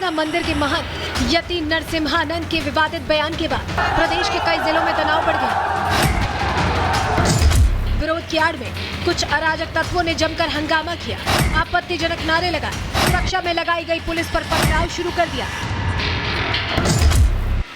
प्रार्थना मंदिर के महंत यति नरसिम्हानंद के विवादित बयान के बाद प्रदेश के कई जिलों में तनाव बढ़ गया। विरोध की आड़ में कुछ अराजक तत्वों ने जमकर हंगामा किया, आपत्तिजनक नारे लगाए, सुरक्षा में लगाई गई पुलिस पर पथराव शुरू कर दिया।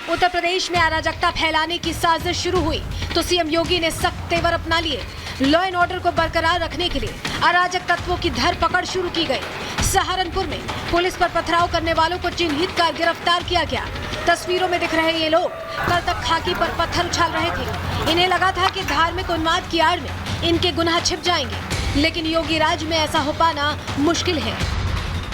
उत्तर प्रदेश में अराजकता फैलाने की साजिश शुरू हुई तो सीएम योगी ने सख्त तेवर अपना लिए। लॉ एंड ऑर्डर को बरकरार रखने के लिए अराजक तत्वों की धरपकड़ शुरू की गई। सहारनपुर में पुलिस पर पथराव करने वालों को चिन्हित कर गिरफ्तार किया गया। तस्वीरों में दिख रहे ये लोग कल तक खाकी पर पत्थर उछाल रहे थे। इन्हें लगा था कि धार्मिक उन्माद की आड़ में इनके गुनाह छिप जाएंगे, लेकिन योगी राज में ऐसा हो पाना मुश्किल है।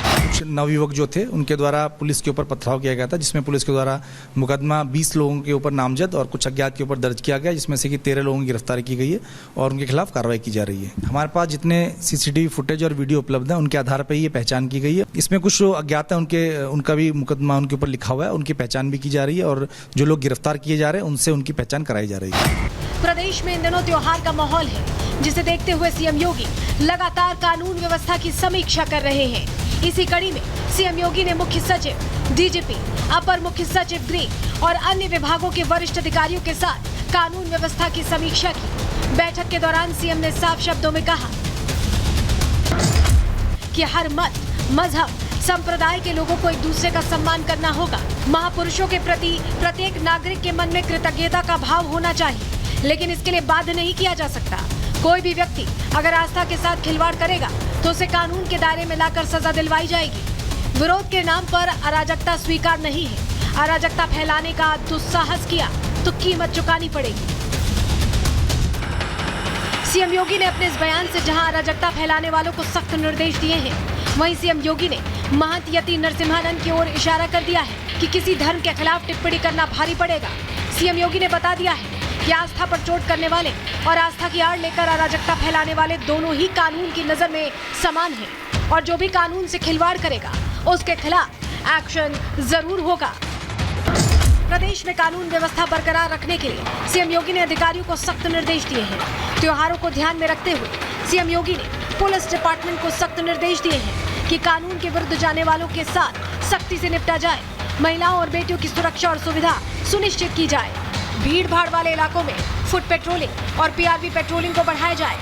कुछ नवयुवक जो थे उनके द्वारा पुलिस के ऊपर पथराव किया गया था, जिसमें पुलिस के द्वारा मुकदमा 20 लोगों के ऊपर नामजद और कुछ अज्ञात के ऊपर दर्ज किया गया, जिसमें से कि 13 लोगों की गिरफ्तारी की गई है और उनके खिलाफ कार्रवाई की जा रही है। हमारे पास जितने सीसीटीवी फुटेज और वीडियो उपलब्ध है उनके आधार पर ये पहचान की गई है। इसमें कुछ अज्ञात है उनका भी मुकदमा उनके ऊपर लिखा हुआ है, उनकी पहचान भी की जा रही है और जो लोग गिरफ्तार किए जा रहे हैं उनसे उनकी पहचान कराई जा रही है। प्रदेश में इन दिनों त्योहार का माहौल है, जिसे देखते हुए सीएम योगी लगातार कानून व्यवस्था की समीक्षा कर रहे हैं। इसी कड़ी में सीएम योगी ने मुख्य सचिव, डीजीपी, अपर मुख्य सचिव गृह और अन्य विभागों के वरिष्ठ अधिकारियों के साथ कानून व्यवस्था की समीक्षा की। बैठक के दौरान सीएम ने साफ शब्दों में कहा कि हर मत, मजहब, संप्रदाय के लोगों को एक दूसरे का सम्मान करना होगा। महापुरुषों के प्रति प्रत्येक नागरिक के मन में कृतज्ञता का भाव होना चाहिए, लेकिन इसके लिए बाध्य नहीं किया जा सकता। कोई भी व्यक्ति अगर आस्था के साथ खिलवाड़ करेगा तो उसे कानून के दायरे में लाकर सजा दिलवाई जाएगी। विरोध के नाम पर अराजकता स्वीकार नहीं है। अराजकता फैलाने का दुस्साहस किया तो कीमत चुकानी पड़ेगी। सीएम योगी ने अपने इस बयान से जहां अराजकता फैलाने वालों को सख्त निर्देश दिए हैं, वहीं सीएम योगी ने महंत यति नरसिम्हानंद की ओर इशारा कर दिया है कि किसी धर्म के खिलाफ टिप्पणी करना भारी पड़ेगा। सीएम योगी ने बता दिया है कि आस्था पर चोट करने वाले और आस्था की आड़ लेकर अराजकता फैलाने वाले दोनों ही कानून की नजर में समान हैं और जो भी कानून से खिलवाड़ करेगा उसके खिलाफ एक्शन जरूर होगा। प्रदेश में कानून व्यवस्था बरकरार रखने के लिए सीएम योगी ने अधिकारियों को सख्त निर्देश दिए हैं। त्योहारों को ध्यान में रखते हुए सीएम योगी ने पुलिस डिपार्टमेंट को सख्त निर्देश दिए हैं कि कानून के विरुद्ध जाने वालों के साथ सख्ती से निपटा जाए। महिलाओं और बेटियों की सुरक्षा और सुविधा सुनिश्चित की जाए। भीड़ भाड़ वाले इलाकों में फुट पेट्रोलिंग और पीआरवी पेट्रोलिंग को बढ़ाया जाए।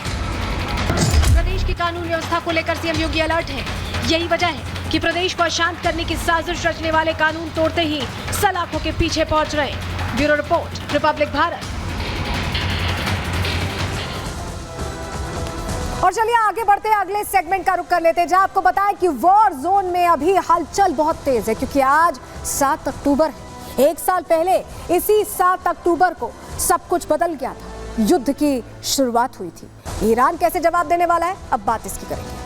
प्रदेश की कानून व्यवस्था को लेकर सीएम योगी अलर्ट है। यही वजह है कि प्रदेश को अशांत करने की साजिश रचने वाले कानून तोड़ते ही सलाखों के पीछे पहुंच रहे। Bureau report, Republic Bharat. और चलिए आगे बढ़ते हैं, अगले सेगमेंट का रुख कर लेते हैं, जहां आपको बताएं कि वॉर जोन में अभी हलचल बहुत तेज है, क्योंकि आज 7 अक्टूबर है। एक साल पहले इसी 7 अक्टूबर को सब कुछ बदल गया था। युद्ध की शुरुआत हुई थी। ईरान कैसे जवाब देने वाला है, अब बात इसकी करेंगे।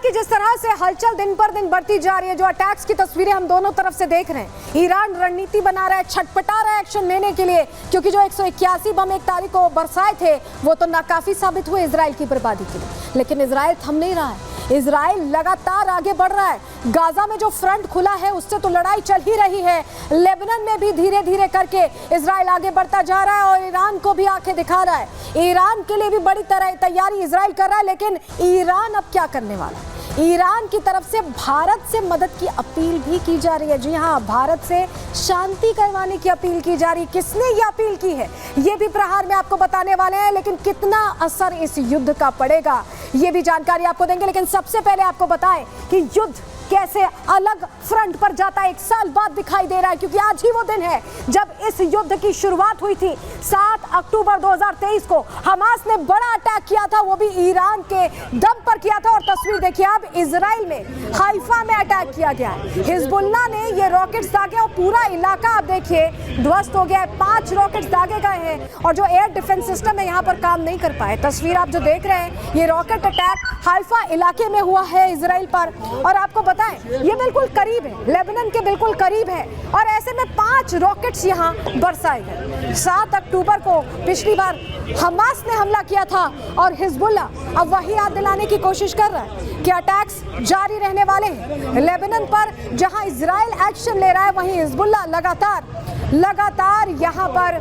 जिस तरह से हलचल दिन पर दिन बढ़ती जा रही है, जो अटैक्स की तस्वीरें हम दोनों तरफ से देख रहे हैं, ईरान रणनीति बना रहा है, छटपटा रहा है एक्शन लेने के लिए, क्योंकि जो 181 बम 1 तारीख को बरसाए थे वो तो नाकाफी साबित हुए इजराइल की बर्बादी के लिए। लेकिन इजराइल थम नहीं रहा है। इजराइल लगातार आगे बढ़ रहा है। गाजा में जो फ्रंट खुला है उससे तो लड़ाई चल ही रही है। लेबनान में भी धीरे धीरे करके इजराइल आगे बढ़ता जा रहा है और ईरान को भी आंखें दिखा रहा है। ईरान के लिए भी बड़ी तैयारी इजराइल कर रहा है। लेकिन ईरान अब क्या करने वाला है? ईरान की तरफ से भारत से मदद की अपील भी की जा रही है। जी हाँ, भारत से शांति करवाने की अपील की जा रही है। किसने ये अपील की है ये भी प्रहार में आपको बताने वाले हैं, लेकिन कितना असर इस युद्ध का पड़ेगा ये भी जानकारी आपको देंगे। लेकिन सबसे पहले आपको बताएं कि युद्ध कैसे अलग फ्रंट पर जाता है 1 साल बाद दिखाई दे रहा है, क्योंकि आज ही वो दिन है जब इस युद्ध की शुरुआत हुई थी। 7 अक्टूबर 2023 को हमास ने बड़ा अटैक किया था, वो भी ईरान के दम पर किया था। और तस्वीर देखिए, अब इजराइल में हाइफा में अटैक किया गया है। हिजबुल्लाह ने ये रॉकेट्स दागे और पूरा इलाका आप देखिए ध्वस्त हो गया है। 5 रॉकेट्स दागे गए हैं और जो एयर डिफेंस सिस्टम है यहाँ पर काम नहीं कर पाए। तस्वीर आप जो देख रहे हैं, ये रॉकेट अटैक हाइफा इलाके में हुआ है इजराइल पर। और आपको बताएं, ये बिल्कुल करीब है, लेबनान के बिल्कुल करीब है और ऐसे में 5 रॉकेट्स यहाँ बरसाए गए। 7 अक्टूबर को पिछली बार हमास ने हमला किया था और हिजबुल्ला अब वही याद दिलाने की कोशिश कर रहा है कि अटैक्स जारी रहने वाले हैं। लेबनान पर जहां इजराइल एक्शन ले रहा है, वहीं हिजबुल्ला लगातार यहां पर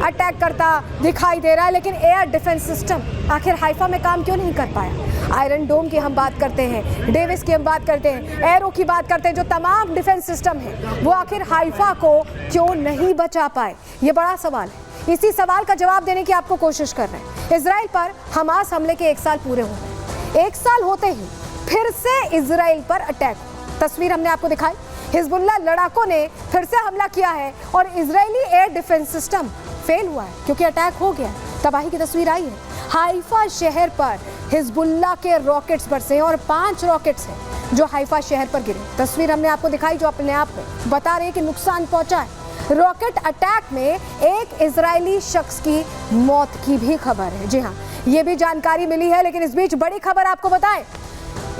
अटैक करता दिखाई दे रहा है। लेकिन एयर डिफेंस सिस्टम आखिर हाइफा में काम क्यों नहीं कर पाया? आयरन डोम की हम बात करते हैं, डेविस की हम बात करते हैं, एरो की बात करते हैं, जो तमाम डिफेंस सिस्टम है वो आखिर हाइफा को क्यों नहीं बचा पाए? ये बड़ा सवाल है। इसी सवाल का जवाब देने की आपको कोशिश कर रहे हैं। इजराइल पर हमास हमले के 1 साल पूरे हो गए। 1 साल होते ही फिर से इजराइल पर अटैक। तस्वीर हमने आपको दिखाई, हिजबुल्ला लड़ाकों ने फिर से हमला किया है और Israeli air defence system fail हुआ है क्योंकि अटैक हो गया। तबाही की तस्वीर आई है। हाइफा शहर पर हिजबुल्ला के रॉकेट्स बरसे और 5 रॉकेट्स हैं जो हाइफा शहर पर गिरे। तस्वीर हमने आपको दिखाई जो अपने आप में बता रही है कि नुकसान पहुंचा है। रॉकेट अटैक में एक इजरायली शख्स की मौत की भी खबर है। जी हाँ, ये भी जानकारी मिली है। लेकिन इस बीच बड़ी खबर आपको बताएं,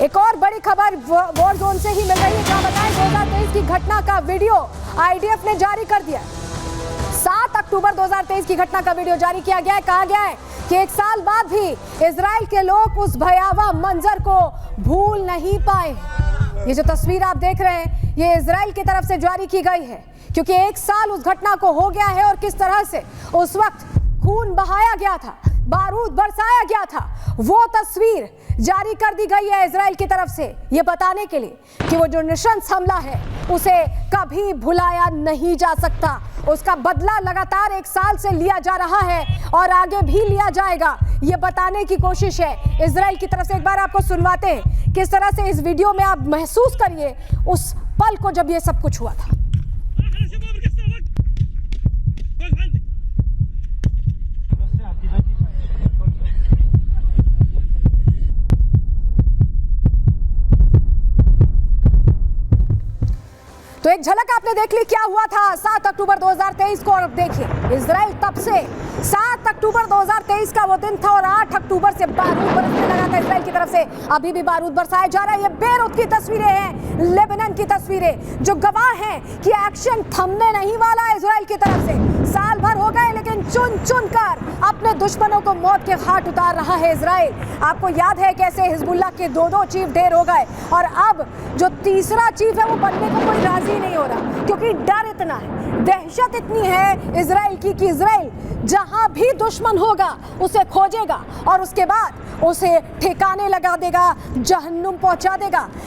एक और बड़ी खबर वॉर जोन से ही मिल रही है। क्या बताएं, 2023 की घटना का वीडियो आईडीएफ ने जारी कर दिया। 7 अक्टूबर 2023 की घटना का वीडियो जारी किया गया है। कहा गया है कि 1 साल बाद भी इजराइल के लोग उस भयावह मंजर को भूल नहीं पाए। ये जो तस्वीर आप देख रहे हैं, ये इजराइल की तरफ से जारी की गई है क्योंकि 1 साल उस घटना को हो गया है और किस तरह से उस वक्त खून बहाया गया था, बारूद बरसाया गया था, वो तस्वीर जारी कर दी गई है इजराइल की तरफ से, ये बताने के लिए कि वो जो नृशंस हमला है उसे कभी भुलाया नहीं जा सकता। उसका बदला लगातार 1 साल से लिया जा रहा है और आगे भी लिया जाएगा, ये बताने की कोशिश है इजराइल की तरफ से। एक बार आपको सुनवाते हैं किस तरह से इस वीडियो में आप महसूस करिए उस पल को जब ये सब कुछ हुआ था। तो एक झलक आपने देख ली क्या हुआ था 7 अक्टूबर 2023 को। और अब देखिए इजराइल तब से 7 अक्टूबर 2023 का वो दिन था और 8 अक्टूबर से बारूद बरसने लगा था इजराइल की तरफ से। अभी भी बारूद बरसाया जा रहा है। ये बेरूत की तस्वीरें हैं, लेबनान की तस्वीरें जो गवाह हैं कि एक्शन थमने नहीं वाला है इजराइल की तरफ से। साल भर हो गए लेकिन चुन चुन कर अपने दुश्मनों को मौत के घाट उतार रहा है इजराइल। आपको याद है कैसे हिजबुल्ला के 2 चीफ ढेर हो गए और अब जो तीसरा चीफ है वो बनने को कोई राजी नहीं हो रहा क्योंकि डर इतना है, दहशत इतनी है इजराइल की कि इजराइल जहां भी दुश्मन होगा उसे खोजेगा और उसके बाद उसे ठिकाने लगा देगा, जहन्नुम पहुंचा देगा।